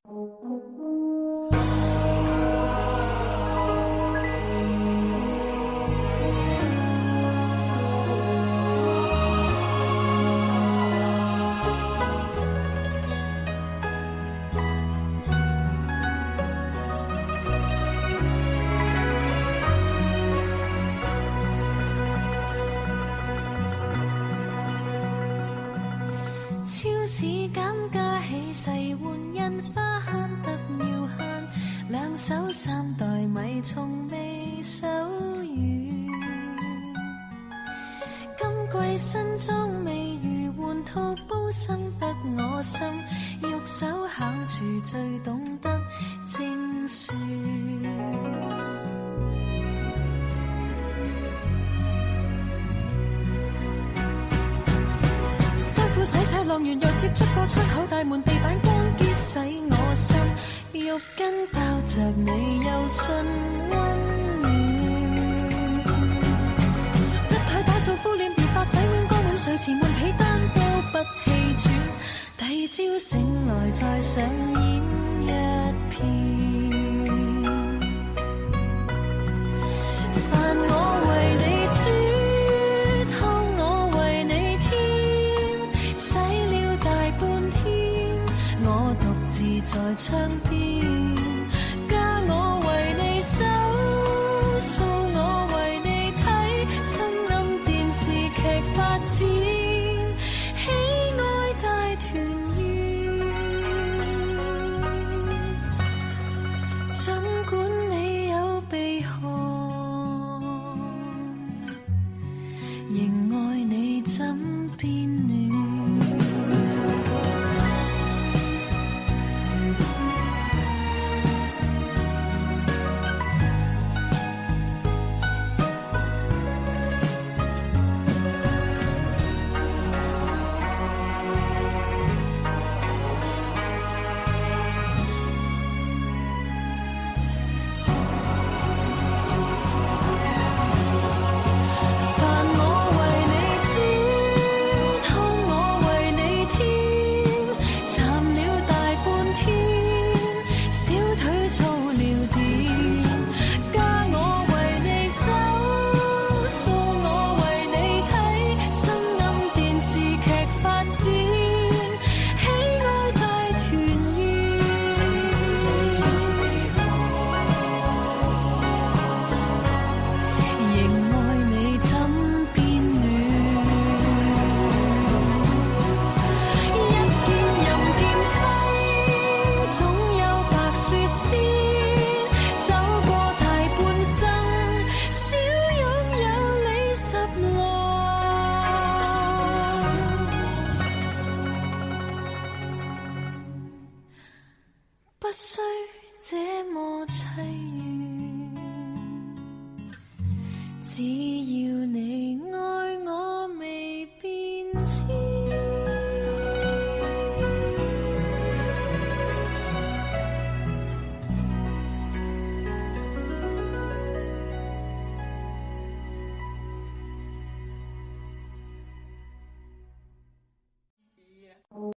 超市減價起勢換印花慳得要慳，兩手3袋米從未手軟。今季新裝未如換淘寶生得我心，玉手巧廚最懂得精算。洗晒浪完又接觸過窗口大門地板光潔洗我心，浴巾包着你柔順溫暖，執台打掃敷臉變化洗碗乾碗睡前換被單都不氣喘，第朝醒來再上演一遍。飯我為你煮，湯我為你添，洗了大半天，我獨自在窗邊，家我為你收，數我為你睇，心暗電視劇發展，喜愛大團圓，儘管你有鼻鼾，仍愛你枕邊暖。不需這麼淒怨，只要你愛我未變遷。